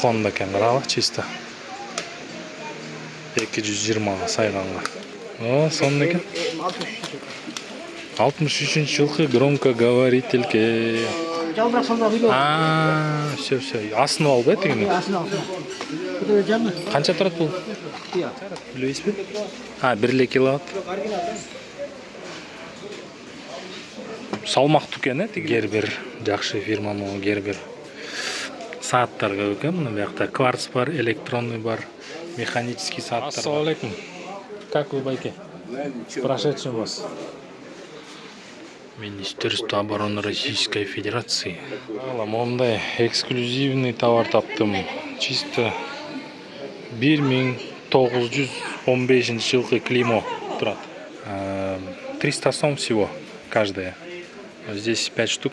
Honda ekan, qarag'la, чисто. 220 sayğanга. О, сонун экен. 63-жылкы громкоговорительке. Жалбырак сонда видео. Все. Астын албай тигини. Күтө жамы. Канча турат бул? Билбейсизби? 1 киловатт. Салмактуу экен, Gerber жакшы фирманын Gerber. Сааттар көп экен, мына бакта кварц бар, электронный бар, механический сааттар. Ассалам алейкум. Как вы, байке? С прошедшим вас. Министерство обороны Российской Федерации. Мондай эксклюзивный товар таптым. Чисто 1915 жылкы клеймо турат. 300 сом всего каждая. Здесь 5 штук,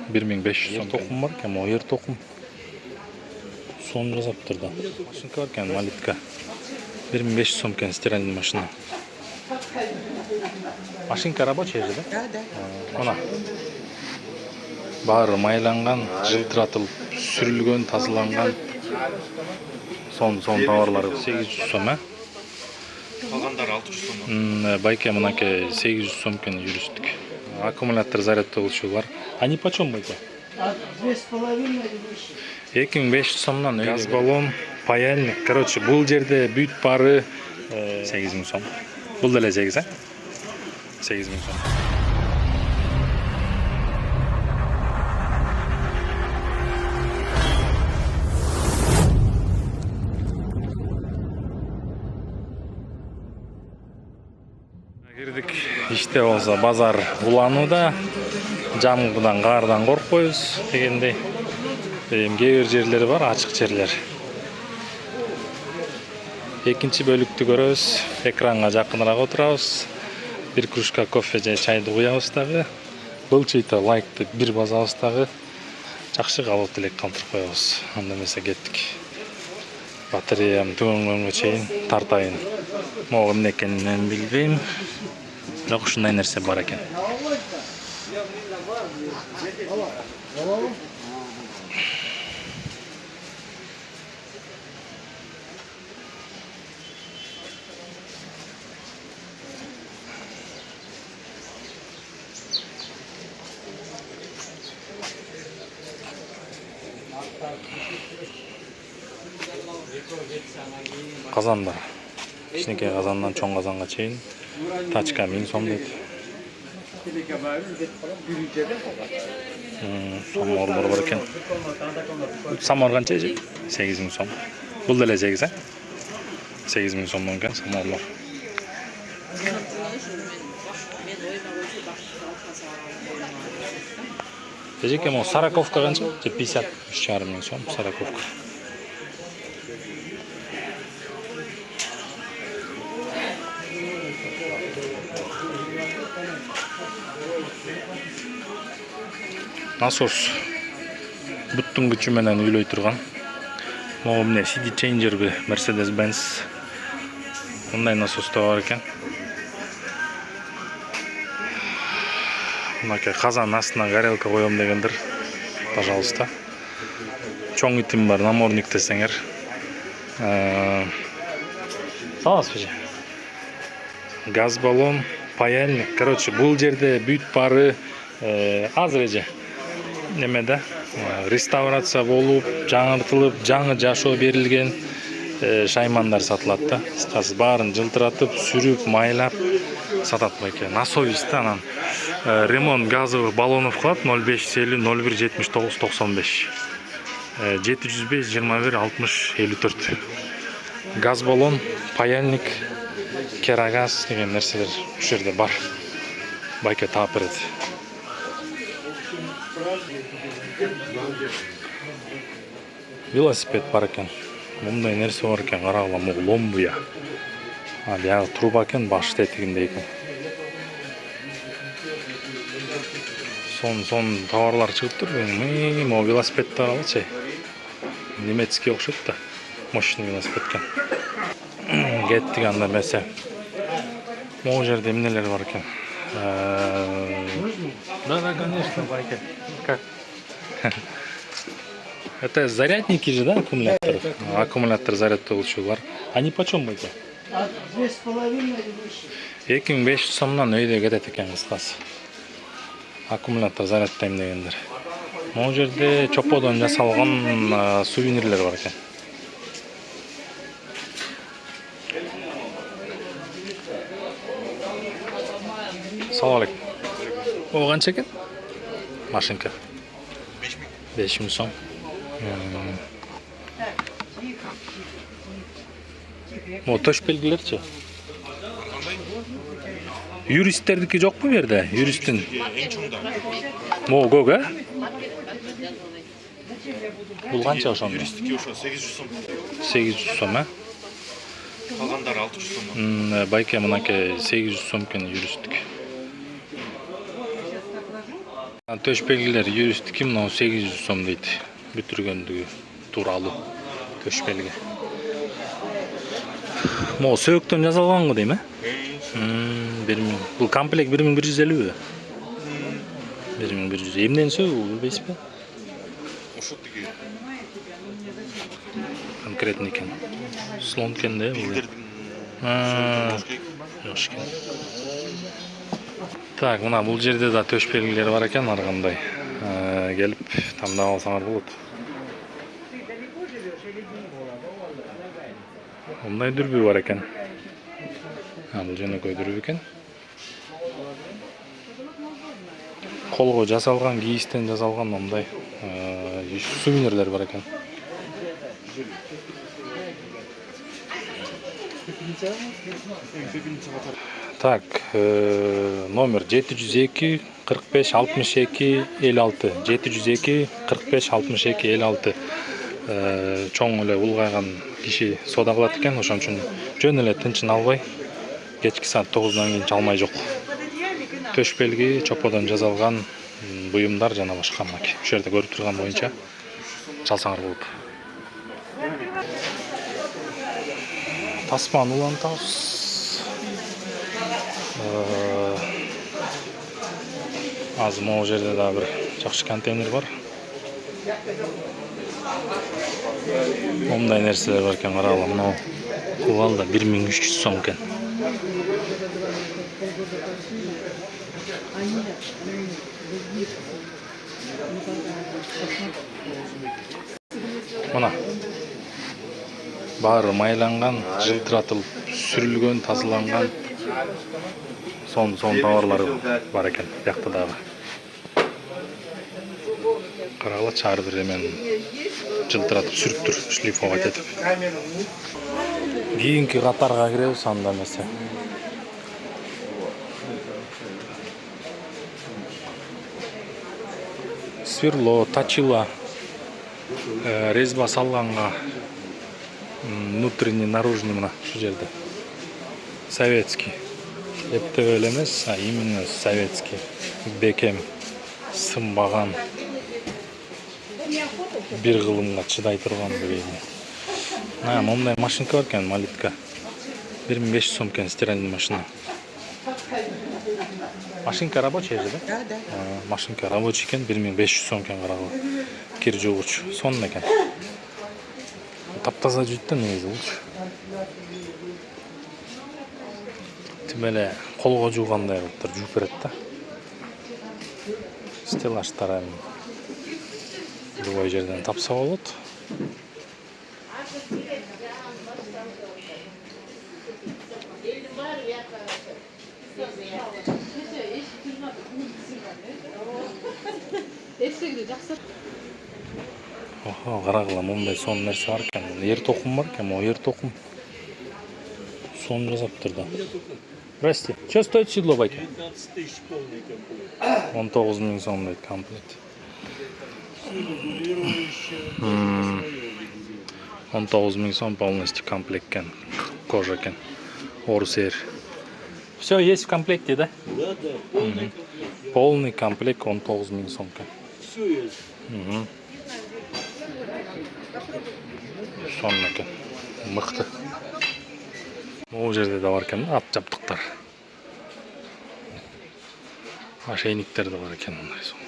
1500 сом. Токум бар экен, ер токум. Сон жазап турду. Машинка бар экен, малитка. 1500 сом экен стиральный машина. Машинка рабочая же, да? Да. Мына. Баары майланган, жылтыратылып, сүрүлгөн, тазаланган. Сон товарлары 800 сом, Калгандары 600 сом. Байке мынаке 800 сом экен юристик. Аккумулятор зарядтоочулар. Они почем, байке? 2500 сомдон. Газ баллон, паяльник. Короче, бул жерде бүт бары 8000 сом. Бул деле 8, 8000 сом. Кирдик. Иште болсо базар уланууда. Жамгыдан, каардан коркпойбуз дегендей. Кээ бир жерлери бар, ачык жерлер. Экинчи бөлүктү көрөбүз. Экранга жакыныраак отурабыз. Bir кружка кофе же чайды куябыз дагы. Былчыйта лайкты бир басабыз дагы. Жакшы калып элек калтырып коебуз. Анда эмесе кеттик. Батареям түгөнгөнгө чейин тартайын. Могу эмне экенин билбейм. Бирок ушундай нерсе бар экен. Казандар. Кичинекей казандан чоң казанга чейин тачка 1000 сом дейт. Самовар бар экен. Самовар канча же? 8000 сом. Бул деле 8, 8000 сомдон экен самовар. Эжеке мо сараковка канча? 50, 3,5 сом сараковка. Насос буттун күчү менен үйлөй турган. Могу эмне CD changerби, Mercedes-Benz. Мындай насос да бар экен. Мынаке казан астына горелка коем дегендер, пожалуйста. Чоң итим бар, намордник десеңер. Саламатсызбы? Газ баллон, паяльник. Короче, бул жерде бүт бары азыр эже. Немеде реставрация болуп, жаңыртылып, жаңы жашоо берилген шаймандар сатылат да. Кыскасы баарын жылтыратып, сүрүп, майлап сатат экен. Насовис да, анан ремонт газовых баллонов кылат 0550 01 79 95. 705 21 60 54. Газ баллон, паяльник, керагаз деген нерселер ушул жерде бар. Байке таап берет. Велосипед бар экен. Мындай нерсе бар экен, карагыла, ломбуя. Бияга труба экен, баш тетигинде экен. Сон товарлар чыгып тур. Могу велосипедди алачы. Немецкий окшойт да. Мощный велосипед экен. Кеттик анда эмесе. Могу жерде эмнелер бар экен. Да, конечно, байке. Как? Это зарядники же, да, аккумулятор? Аккумулятор зарядтоочулар. Они почем эти? 2,5 2500 сомнан өйдө кетет экен кыскасы. Аккумулятор зарядтайм дегендер. Могу жерде чоподон жасалган сувенирлер бар экен. Салам алейкум. О канча экен? Машинка. 5000 сом. О, төш белгилерчи? Юристтердики жокпу бу жерде? Юристтин. Ең чоңда. О, көк, а? Бул канча ошондо? Юристтики ошо 800 сом. 800 сом, а? Калгандары 600 сом. Байке мынакей 800 сом экен юристтик. Төш белгилер юристтики мына 800 сом дейт. Бүтүргөндүгү тууралуу төш белги. Могу сөөктөн жасалган го дейм, а? 1000. Бул комплект 1150 бі? 1150. Эмнен сөөг билбейсизби? Ошо тиги Конкретно экен. Слон экен да бул. Жаш экен. Так, мына бул жерде да төш белгилери бар экен ар кандай. Келип тандап алсаңар болот. Мындай дүрбү бар экен. Бул жөнөкөй дүрбү экен. Колго жасалган, кийистен жасалган мындай сувенирлер бар экен. Так, номер 702 45 62 56. 702 45 62 56. Чоң эле улгайган киши соода кылат экен, ошон үчүн жөн эле тынчын албай кечки саат 9-дан кийин чалмай жок. Төш белги, чоподон жасалган буюмдар жана башка мынакей. Ушул жерде көрүп турган боюнча чалсаңар болот. Тасманы улантабыз. Азыр могу жерде да бир жакшы контейнер бар. Мындай нерселер бар экен, карагыла, мына кубал да 1300 сом экен. Мына баары майланган, жылтыратылып, сүрүлгөн, тазаланган сон товарлары бар экен. Бuyakta дагы. Карагылачы ар бир эмен жылтыратып сүрүп тур, шлифовать этип. Кийинки катарга киребиз анда эмесе. Сверло, точила, резьба салганга, внутренний, наружный мына шу жерде. Советский. Эптебел эмес, а именно советский. Бекем, сынбаган. Бир кылымга чыдай турган деген. Мондай машинка бар экен, малитка. 1500 сом экен стиральный машина. Машинка рабочая же, да? Да. Машинка рабочий экен, 1500 сом экен карагыла. Кир жуугуч, сонун экен. Таптаза жүйт да негизи болчу. Тим эле колго жуугандай кылып туруп жууп берет да. Стеллаждар эми любой жерден тапса болот. Охо, карагыла, мындай сон нерсе бар экен. Ер токум бар экен, могу ер токум. Сон жасаптыр да. Здрасте. Что стоит седло, байка? 15 тысяч полный комплект. 19 000 сом дейт комплект. 19 000 сом полностью комплект экен. Кожа экен. Орус эр. Все есть в комплекте, да? Да, Полный комплект 19 000 сом экен. все есть. Сонун экен. Мыкты. Бул жерде да бар экен, ат жабдыктар. Ошейниктер да бар экен мындай сон.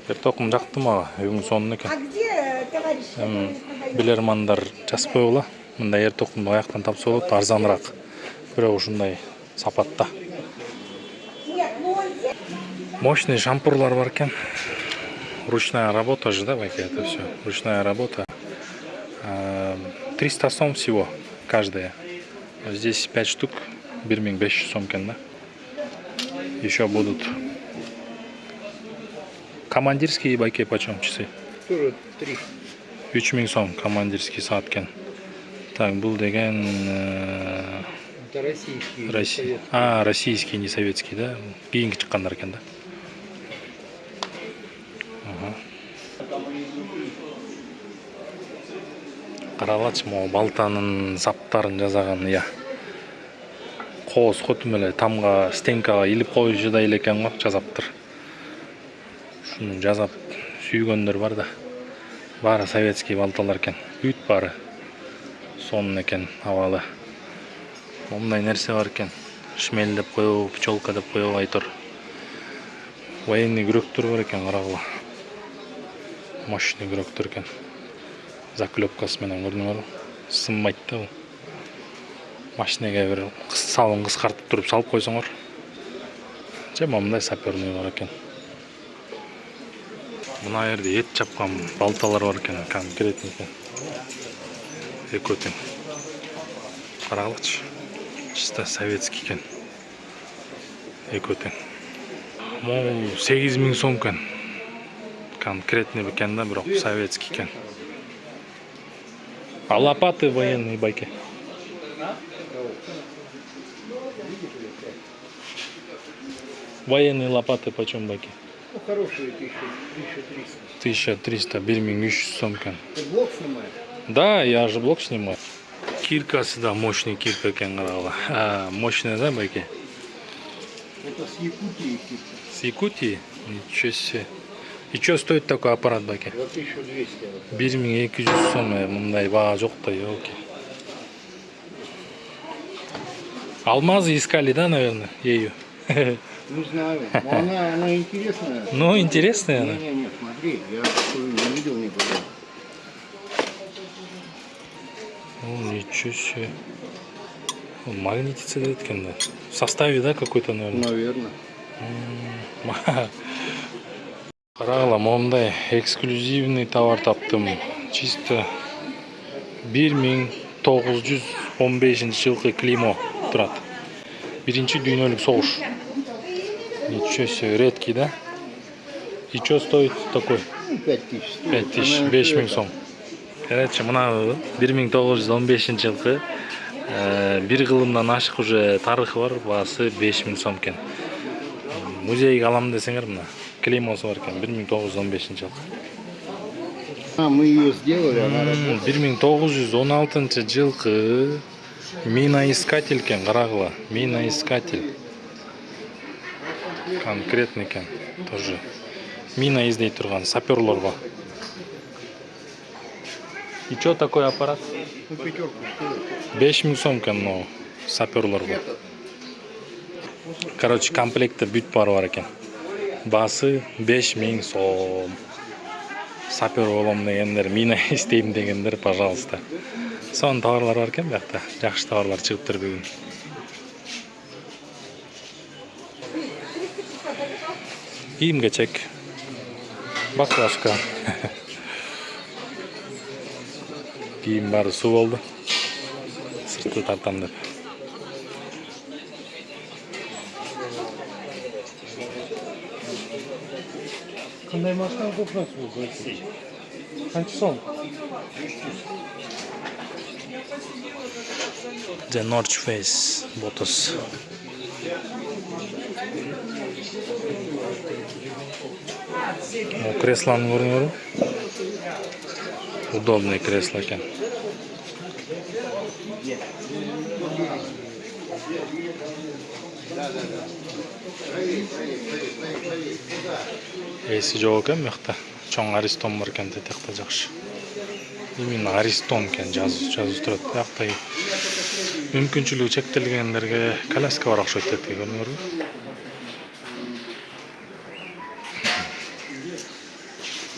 Ер токум жакты мага, үйүң сонун экен. А где товарищ? Билермандар жазып койгула. Мындай ер токумду аяктан тапса болот, арзаныраак. Бирок ушундай сапатта. Нет, ну он здесь. Мощный шампурлар бар экен. Ручная работа же, да, байке, это все. Ручная работа. 300 сом всего каждая. Здесь 5 штук, 1500 сом экен, да. Еще будут командирские байке почем часы? Тоже 3. 3000 сом командирский саат экен. Так, был деген Это российский. Россия. Российский, не советский, да? Кийинки чыккандар экен, да? Каралачы, могу балтанын саптарын жасаган, я. Кооз хотум эле тамга, стенкага илип коюучудай эле экен го, жасаптыр. Шуну жасап сүйгөндөр бар да. Баары советский балталар экен. Бүт баары сонун экен, абалы. Момундай нерсе бар экен. Шмель деп коебу, пчелка деп коебу айтор. Военный күрөктөр бар экен, карагыла. Мощный күрөктөр экен. Заклепкасы менен көрдүңөрбү? Сынбайт да бул. Машинеге бир салын кыскартып туруп салып койсоңор. Же момундай саперный бар экен. Мына жерде эт чапкан балталар бар экен, конкретный экен. Экөө тең. Карагылачы. Чисто советский экен. Экөө тең. Могу 8000 сом экен. Конкретный экен да, бирок советский экен. А лопаты военные байки? Военные лопаты почем байки? Ну, хорошие 1300. 1300, 1300 сом экен. Ты блок снимаешь? Да, я же блок снимаю. Киркасы да мощный кирка экен, карагыла. Мощный, да, байки? Это с Якутии. С Якутии? Ничего себе. И что стоит такой аппарат, байки? 1200. 1200 сом, мындай баа жок да, ёлки. Алмазы искали, да, наверное, ею? Не знаю. Но она интересная. Ну, интересная она. Не, смотри, я такую не видел никогда. Ну, ничего себе. Он магнитится, да, экен, да. В составе, да, какой-то, наверное? Наверное. Карагыла, момундай эксклюзивный товар таптым. Чисто 1915 жылкы клеймо турат. Биринчи дүйнөлүк согуш. Ничего себе, редкий, да? И что стоит такой? 5000. 5000, 5000 сом. Короче, мына 1915 жылкы бир кылымдан ашык уже тарыхы бар, баасы 5000 сом экен. Музейге алам десеңер, мына клеймосу бар экен, 1915 жылкы. Мы ее сделали, она работает. 1916 жылкы миноискатель экен, карагыла, миноискатель. Конкретный экен, тоже. Мина издей турган саперлорго. И что такой аппарат? Ну, пятерку стоит. 5000 сом экен, но саперлорго. Короче, комплектте бүт бары бар экен. Басы 5000 сом. Сапер болом дегендер, мина издейм дегендер, пожалуйста. Сонун товарлар бар экен биякта. Жакшы товарлар чыгыптыр бүгүн. Кийим-кечек, баклажка. Кийим баары суу болду. Сыртты тартам деп. Кандай машина купнасы бұл? Қанша сом? The North Face Botos. Кресланы көрүңөрбү? Удобный кресло экен. Эси жок экен бияқта. Чоң Аристон бар экен тетекте жакшы. Именно Аристон экен жазып турат. Бияқта мүмкүнчүлүгү чектелгендерге коляска бар окшойт деп көрүңөрбү?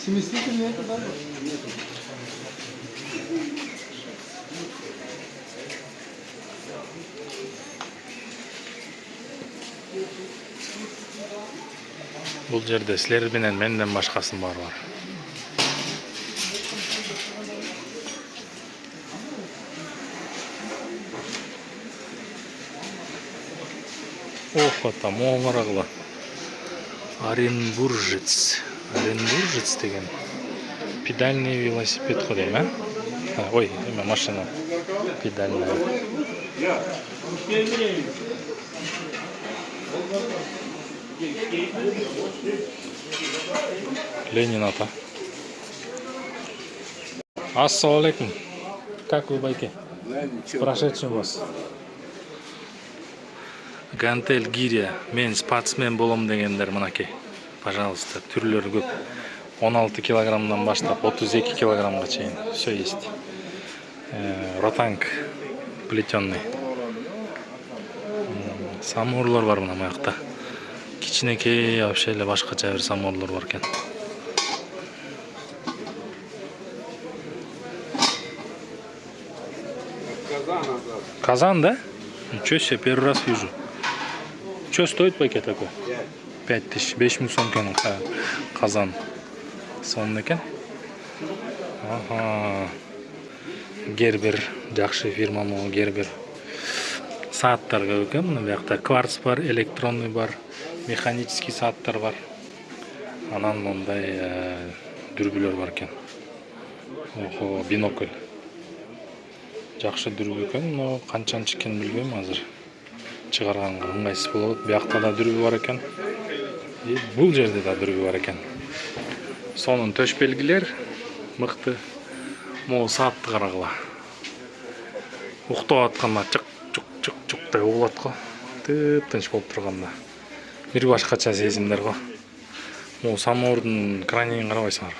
Сместительный это, да? Бул жерде силер менен менден башкасы бар. Ох, там оңарагыла. Оренбуржец деген. Педальный велосипед го дейм, а? Ой, эме машина. Педальная. Ленин ата. Ассалам алейкум. Как вы, байки? С прошедшим вас. Гантель гиря. Мен спортсмен болом дегендер мынакей. Пожалуйста, түрлөрү көп. 16 килограммдан баштап 32 килограммга чейин. Все есть. Ротанг плетённый. Самурлар бар мына маякта. Кичинекей вообще эле башкача бир самурлар бар экен. Казан, да? Ничего себе, первый раз вижу. Что стоит пакет такой? 5000, 5000 сом екен казан. Сонун экен. Ага. Гербер, жакшы фирма могу Гербер. Сааттар көп экен мына бuyakta. Кварц бар, электронный бар, механический сааттар бар. Анан мындай дүрбүлөр бар экен. Охо, бинокль. Жакшы дүрбү экен, но канчанчы экенин билбейм азыр. Чыгарганга ыңгайсыз болот. Бuyakta да дүрбү бар экен. Бул жерде да дүрбү бар экен. Сонун төш белгилер мыкты. Могу саатты карагыла. Уктап атканда чук деп угулат го. Тыптынч болуп турганда. Бир башкача сезимдер го. Могу самоордун кранигин карабайсыңар.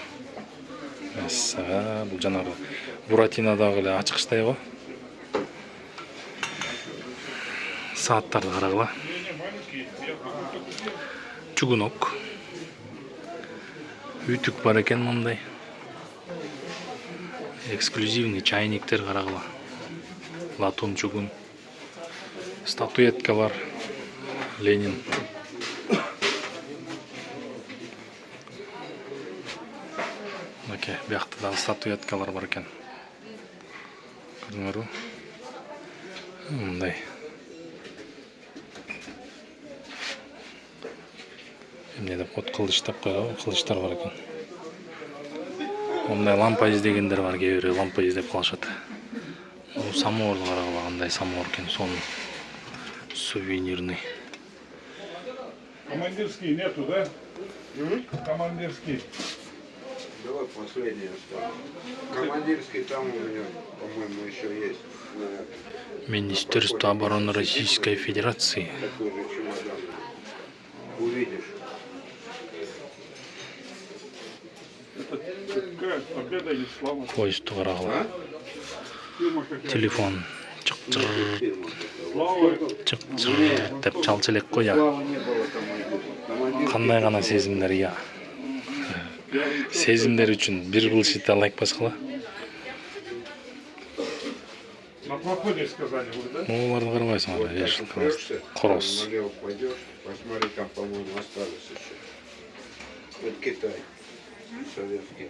Бул жанагы Буратинодагы эле ачкычтай го. Сааттарды карагыла. Чугунок. Ütүк бар экен мындай. Эксклюзивный чайниктер карагыла. Латун чугун. Статуэтка бар. Ленин. Окей, бuyakta дагы статуэткалар бар экен. Көрдүңөрбү? Мындай. Эмне деп код кылыч деп койгон кылычтар бар экен. Мындай лампа издегендер бар, кээ бирөө лампа издеп калышат. Бул самуорду карагыла, кандай самуор экен, сонун сувенирный. Командирский нету, да? Командирский. Давай последнее осталось. Командирский там у меня, по-моему, еще есть. Министерство обороны Российской Федерации. Такой же чемодан. Увидишь. Это какая победа или слава? Поезд карагыла. Фирма какая? Телефон. Чык-чыр, Слава. чык-чыр деп чалчу элек го я. Слава не было командира. Кандай гана сезимдер я. Сезимдер үчүн бир булшитте лайк баскыла. На проходе сказали вы, да? Оларды карабайсыңар, ешил корос. Налево пойдешь, посмотри, там, по-моему, осталось еще. Это Китай. Советский.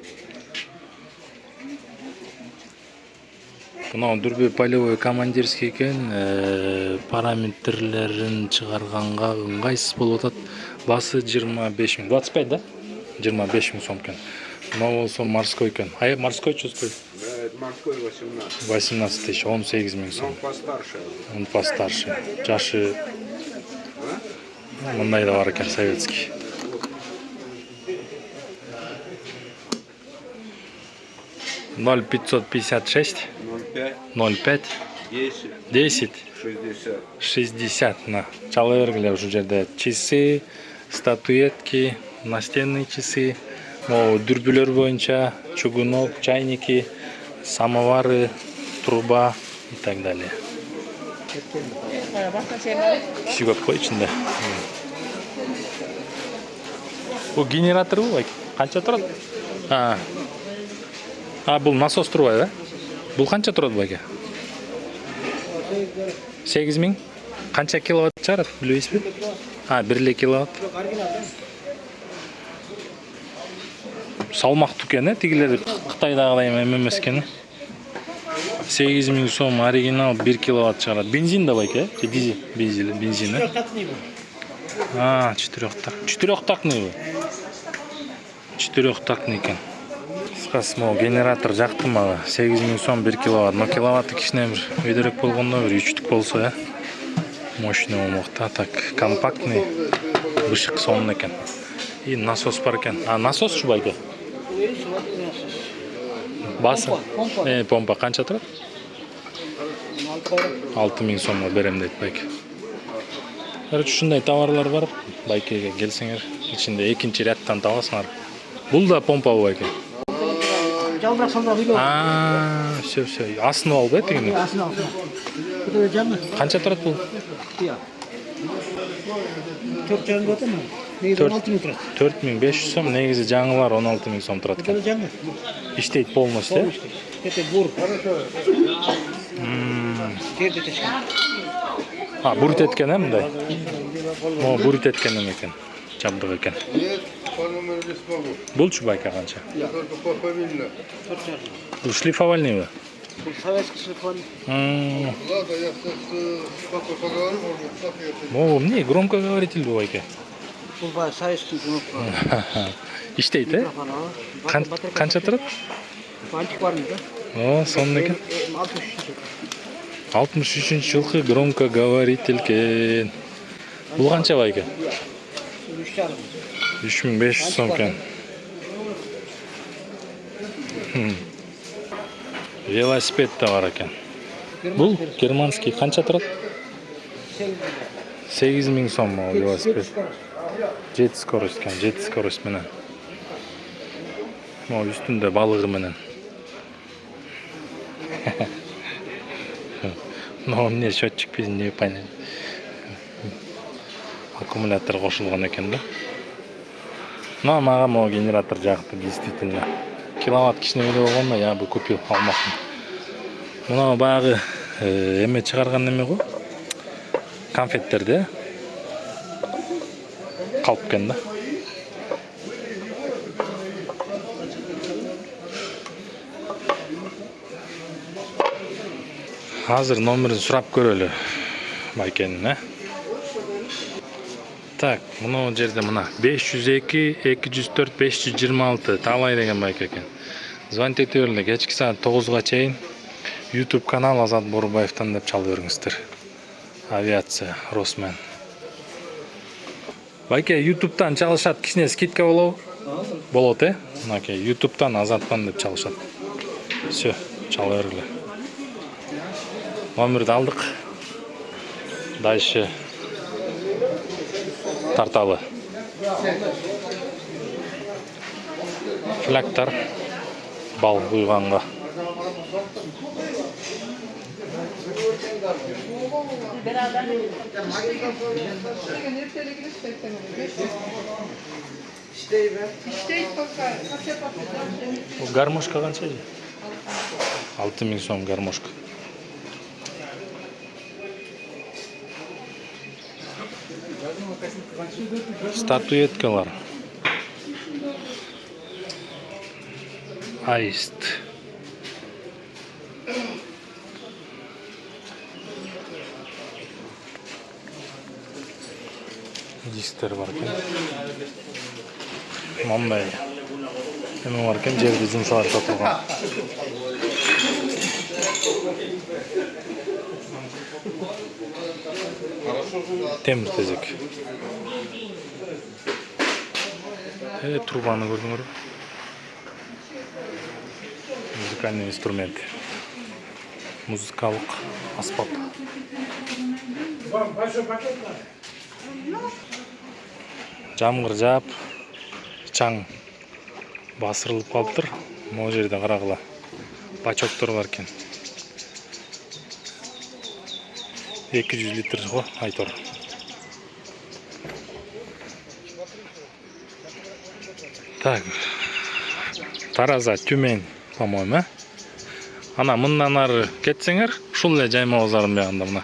Мына дүрбү полевой командирский экен, параметрлерин чыгарганга ыңгайсыз болуп атат. Басы 25 000, 25, да? 25 000 сом экен. Мына болсо морской экен. Ай, морской чу стоит? Да, это морской 18. 18 000, 18 000 Он сом. постарше. Он постарше. Жашы мындай да бар экен, советский. Ноль 556 05 05 10 10 60. 60 на чала бергиле ушул жерде часы, статуэтки, настенные часы, дүрбүлөр боюнча чугунок, чайники, самовары, труба и так далее. Киши көп кой ичинде. Бул генератор бу? Qancha turadi? Ha. Ha, bu nasos turibdi. Bu qancha turadi bu aka? 8000. Qancha kilovat chiqaradi, bilasizmi? Ha, 1 kilovat. Salmoqli ekan, tigilar Xitoydagıday emas ekan. 8000 so'm original 1 kilovat chiqaradi. Benzin da aka, dizel, benzin. Ha, 4-taqni bu. 4-taqni ekan. Qisqasi mo generator жақтым мага. 8000 сом 1 киловатт. Но киловатты кичине бир өйдөрөк болгондо бир 3-түк болсо, мощный болмокта. Так, компактный. Бышык сонун экен. И насос бар экен. А насос шу байка? Басы. Помпа канча турат? 6000 сомго берем дейт байка. Короче, ушундай товарлар бар. Байкеге келсеңер, ичинде экинчи рядтан табасыңар. Бул да помпа байка. Жалбырак сонда било. Все. Астын алып этигини. Астын алып. Буту жаңы. Канча турат бул? Тия. 4 жаңы отурма. Негизи 16000 турат. 4500 сом, негизи жаңылар 16000 сом турат Буту экен. жаңы. Иштейт полностью. Это бур. Жерде тешкен. А, бурит эткен мындай. О, бурит эткен экен. Жабдык экен. Булчу байка канча? Только по фамилии. Бул шлифовальный бу? Бул советский шлифон. Ладно, я с папой поговорю, может, так я... О, мне громкоговоритель бу байка. Бул бай советский кнопка. Иштейт, Канча турат? Антикварный да? О, сонун экен. 63-жылкы громкоговоритель экен. Бул канча байка? 3500 сом экен. Велосипед да бар экен. Бул германский канча турат? 8000 сом ал велосипед. 7 скорость экен, 7 скорость менен. Mo üstünde balığı менен. Но не счетчик без не понятно. Аккумулятор кошулган экен да. Но мага мо генератор жакты действительно. Киловатт кичине эле болгондо я бы купил алмакмын. Мына баягы эме чыгарган эме го. Конфеттерде калып экен да. Hazır номерин сурап көрөлү байкенин, Так, мына жерде мына 502 204 526 талай деген байка экен. Звонить ете берле, кечки саат 9га чейин YouTube канал Азат Борубаевтан деп чалып бериңиздер. Авиация, Росмен. Байке, YouTube'дан чалышат, кичине скидка болобу? Болот, Мынакей, YouTube'дан Азаттан деп чалышат. Все, чалып бергиле. Номерди алдык. Дальше тарталы. Фляктар бал куйганга. Гармошка канча? 6000 сом гармошка. Статуэткалар. Аист. Дисктер бар екен. Мындай. Эме бар екен, жерде жумшалар сатылган. Темир тезек. Трубаны көрдүңөр. Музыкальный инструмент. Музыкалык аспап. Жамгыр жаап, чаң басырылып калыптыр. Могу жерде карагыла. Бачоктор бар экен. 200 литр го айтор. Так. Тараза Тюмень, по-моему, а? Ана мындан ары кетсеңер, ушул эле жайма базарынын биягында мына.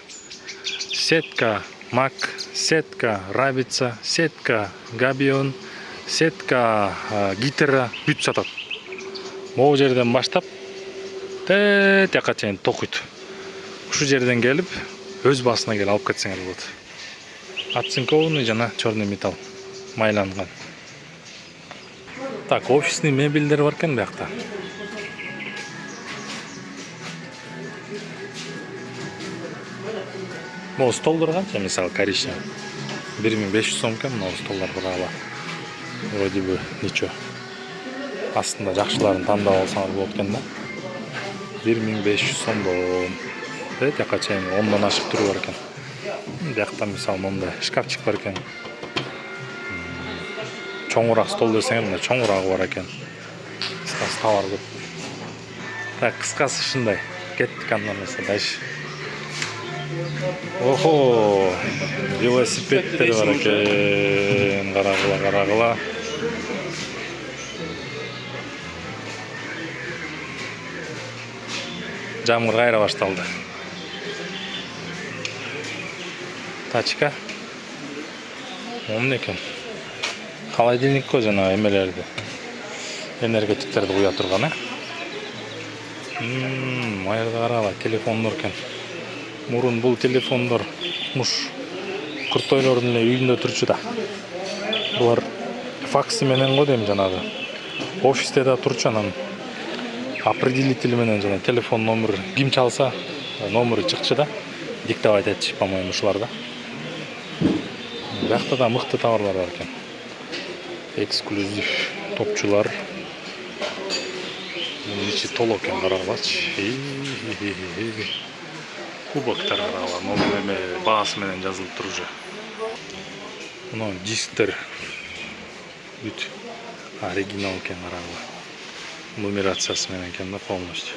Сетка, Мак, сетка, Рабица, сетка, Габион, сетка, гитара бүт сатат. Могу жерден баштап тияка чейин токуйт. Ушул жерден келип, өз басына келип алып кетсеңер болот. Оцинкованный жана черный металл майланган. Так, офисный мебелдер бар экен биякта. Могу столдор канча, мисалы коричневый. 1500 сом экен могу столдор бурала. Вроде бы ничего. Астында жакшыларын тандап алсаңар болот экен да. 1500 сомдон. Тияка чейин 10дон ашык түрү бар экен. Биякта мисалы мондай шкафчик бар экен. Чоңураак стол десеңер, мына чоңураагы бар экен. Кыскасы товар көп. Так, кыскасы ушундай. Кеттик андан дальше. Охо, велосипедтер бар экен. Карагыла. Жамгыр кайра башталды. Тачка. Момун экен. Холодильникко жана эмелерди. Энергетиктерди куя турган, э? Майырда карагыла, телефондор экен. Мурун бул телефондор муш куртойлордун эле үйүндө турчу да. Булар факсы менен го дейм жанагы. Офисте да турчу, анан определитель менен жана телефон номер ким чалса, номери чыкчу да. Диктовать этчи, по-моему, ушулар да. Биякта да мыкты товарлар бар экен. Эксклюзив топчулар. Мунун ичи толо экен, карагылачы. Кубоктар карагыла, номер эме баасы менен жазылып турчу. Мына дисктер бүт оригинал экен, карагыла. Нумерациясы менен экен да полностью.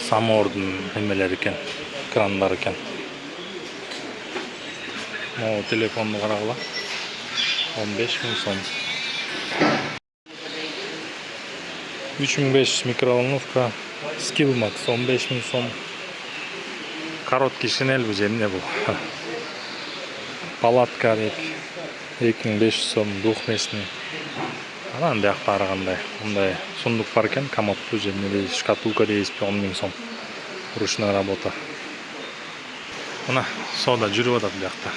Самордун эмелери экен, крандар экен. Могу телефонду карагыла. 15 000 сом. 3500 микроволновка. Skillmax 15 000 сом. Короткий шинель бу же эмне бу? Палатка дейт. 2500 сом двухместный. Анан биякта ары кандай мындай сундук бар экен, комодтуу же эмне, шкатулка дейсизби, 10 000 сом. Ручная работа. Мына соода жүрүп атат биякта.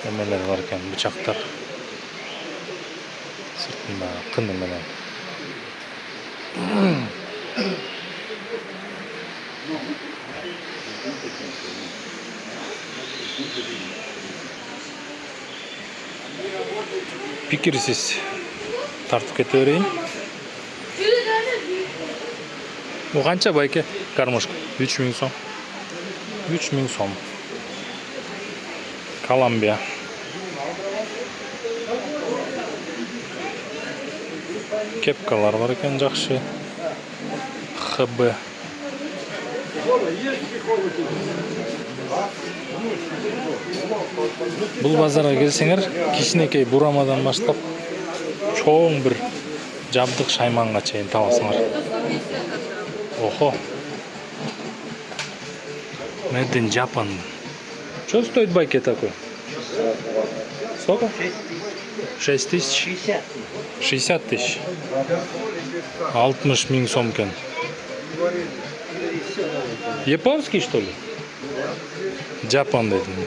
Эмелер бар экен, бычактар. Сыртында кыны менен. Пикирсиз тартып кете берейин. Бу канча байке? Гармошка 3000 сом. 3000 сом. Колумбия. Кепкалар бар экен жакшы. ХБ. Бул базарга келсеңер, кичинекей бурамадан баштап чоң бир жабдык шайманга чейин табасыңар. Охо. Made in Japan. Что стоит байке такой? Сколько? 6 тысяч? 60 тысяч. 60 000 сом экен. Японский, что ли? Japan деди.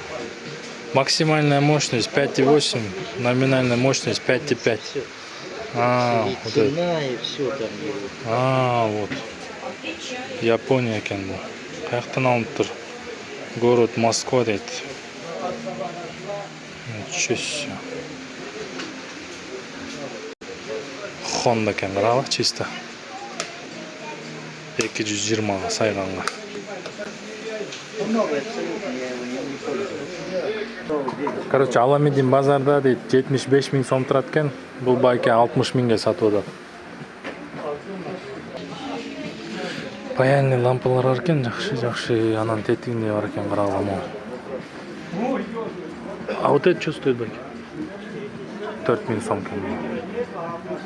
Максимальная мощность 5,8, номинальная мощность 5,5. Вот это. И все там. Вот. Япония экен бу. Каяктан алынып тур? Город Москва дейт. Ничего себе. Honda экен, карагыла, чисто. 220 сайганга. Короче, Аламедин базарда дейт 75 000 сом турат экен. Бул байке 60 000ге сатып атат. Паяльный лампалар бар экен, жакшы. Анан тетигинде бар экен, карагыла. А вот это что стоит, бәке? 4000 сом.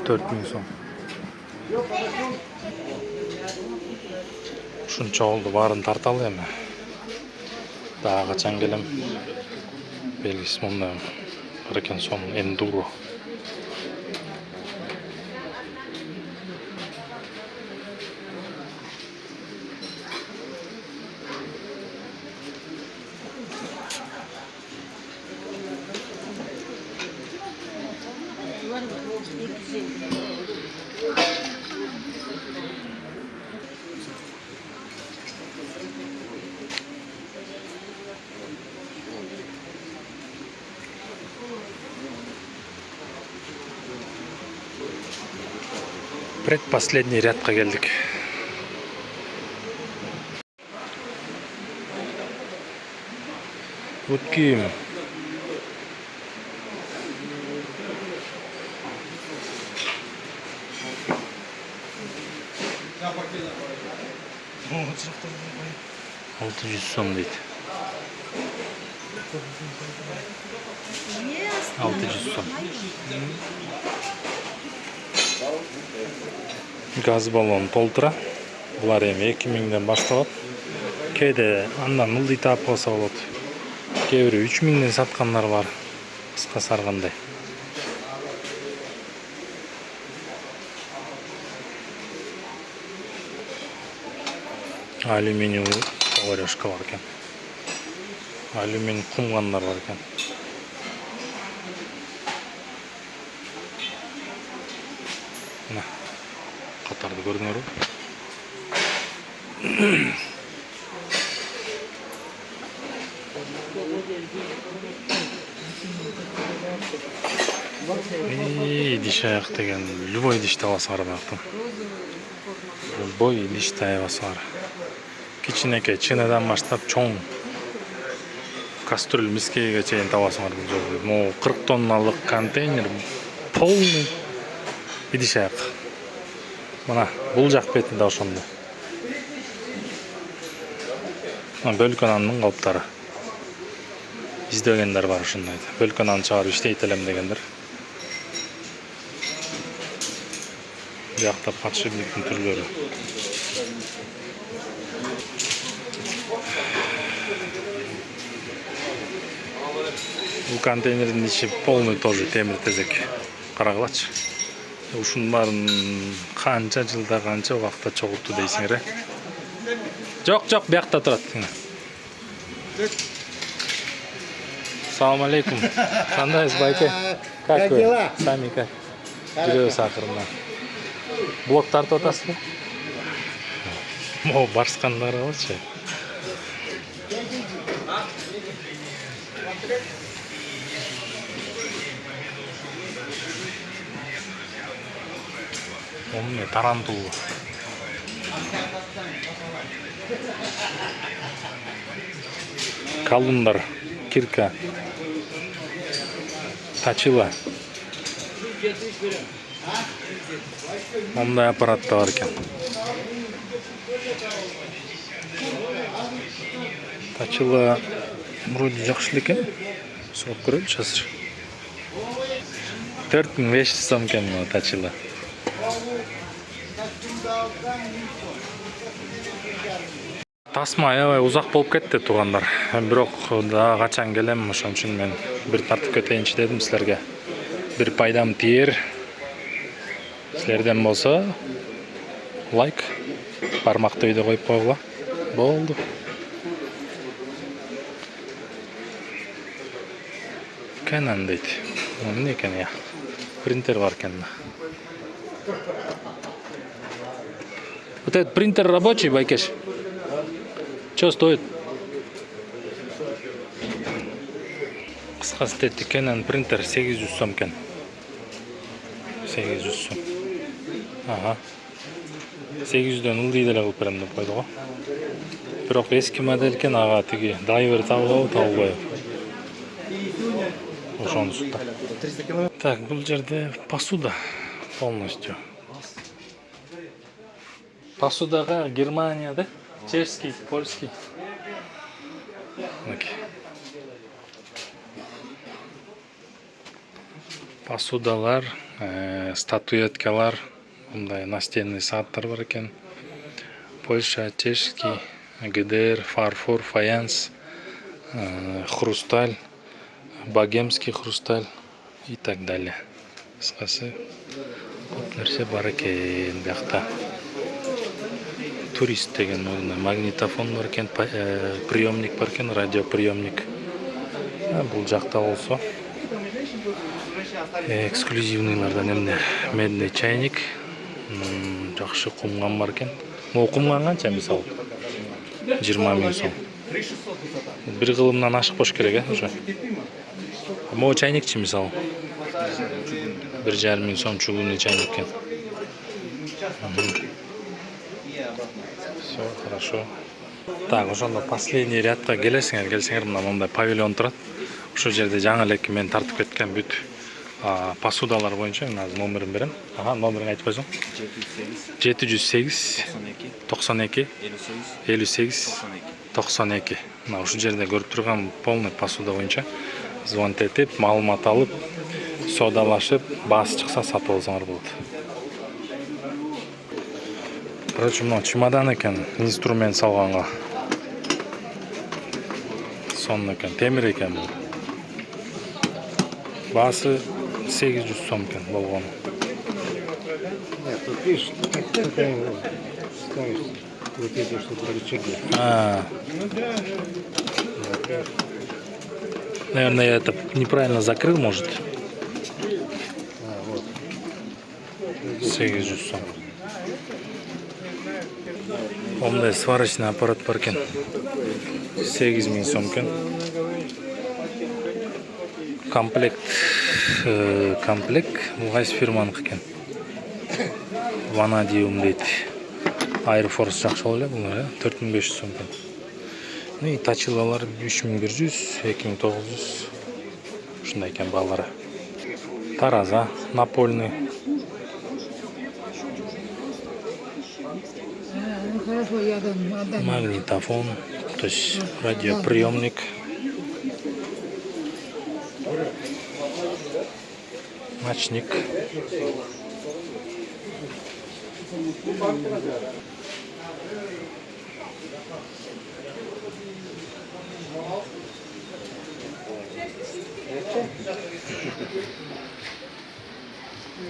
4000 сом. Ушунча болду, баарын тарталы эми. Дагы качан келем? Белгисиз мындай бар экен сом эндуро. Предпоследний рядка келдик. Өтким. Алты жүз сом дейт. 600 сом. Газ баллон толтура. Булар эми 2000ден башталат. Кээде андан ылдый таап калса болот. Кээ бири 3000ден саткандар бар. Кыска саргандай. Алюминиевый поварешка бар экен. Алюминий кумгандар бар экен. Мына катарды көрдүңөрбү? Идиш аяк деген любой идиш табасыңар бактым. Любой идиш табасыңар. Кичинекей чыныдан баштап чоң кастрюль мискеге чейин табасыңар бул жерде. Могу 40 тонналык контейнер полный идиш аяк. Мына бул жак бети да ошондой. Бөлкө нандын калыптары. Издегендер бар ушундай. Бөлкө нан чыгарып иштейт элем дегендер. Бuyakta подшипниктин түрлөрү. Бул контейнердин ичи полный тоже темир тезек. Карагылачы. Ушунун баарын канча жылда канча убакта чогулту дейсиңер, э? Жок, буякта турат. Салам алейкум. Кандайсыз, байке? Как вы? Сами как? Жүрөбүз акырында. Блок тартып атасызбы? Могу барскандар алчы. Omne tarantula. Kalunlar, kirka, tachila. Onday аппарат да бар экен. Tachila вроде жакшы экен. Сорап көрөлүчү азыр. 4500 сом экен tachila. Тасма аябай узак болуп кетти туугандар. Бирок да качан келем, ошон үчүн мен бир тартып кетейинчи дедим силерге. Бир пайдам тиер. Силерден болсо лайк, бармакты үйдө коюп койгула. Болду. Canon дейт. Эмне экен я? Принтер бар экен. Вот этот принтер рабочий, Байкеш? Что стоит? Кыскасы тетти Canon принтер 800 сом экен. 800 сом. Ага. 800дөн ылдый деле кылып берем деп койду го. Бирок эски модель экен, ага тиги драйвер табылбайбы? Ошонусу да. Так, бул жерде посуда полностью. Посудага Германия, да? Чешский, польский. Посудалар, статуэткалар, мындай настенный сааттар бар экен. Польша, чешский, ГДР, фарфор, фаянс, хрусталь, богемский хрусталь и так далее. Кыскасы көп нерсе бар экен бuyakta. Турист деген магнитофон бар экен, приемник бар экен, радиоприемник. Бул жакта болсо эксклюзивныйлардан эмне медный чайник, жакшы кумган бар экен. Могу кумган канча мисалы? 20 000 сом. Бир кылымдан ашык болуш керек, ошо. Могу чайникчи мисалы? 1,5 000 сом чугунный чайник экен. Все хорошо. Так, ошондо последний рядка келсеңер мына мондай павильон турат. Ошол жерде жаңы эле мен тартып кеткен бүт посудалар боюнча мен азыр номерин берем. Номерин айтып койсоң. 708 92 58 92. Мына ушул жерде көрүп турган полный посуда боюнча звонок этип, маалымат алып, содалашып, баасы чыкса сатып алсаңар болот. Короче, мына чемодан экен, инструмент салганга. Сонун экен, темир экен бул. Баасы 800 сом экен болгону. Нет, тут видишь, такая ставишь вот эти, что рычаги. Наверное, я это неправильно закрыл, может. Вот. 800 сом. Ондай сварочный аппарат бар экен. 8000 сом экен. Комплект бул кайсы фирманыкы экен? Vanadium дейт. Air Force жакшы боло эле бул, 4500 сом экен. И точилалар 3100, 2900. Ушундай экен баалары. Тараза напольный. Магнитофон, то есть радиоприемник. Ночник.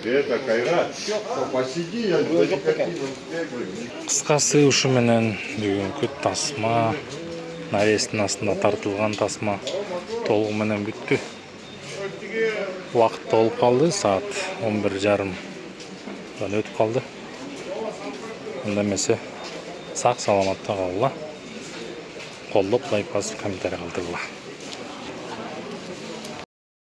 Это Кайрат, посиди, я за никотином бегаю. Кыскасы ушу менен бүгүнкү тасма, навестин астында тартылган тасма толугу менен бүттү. Убакыт толуп калды, саат 11:30 өтүп калды. Анда эмесе сак саламатта калгыла. Колдоп, лайк басып, комментарий калтыргыла.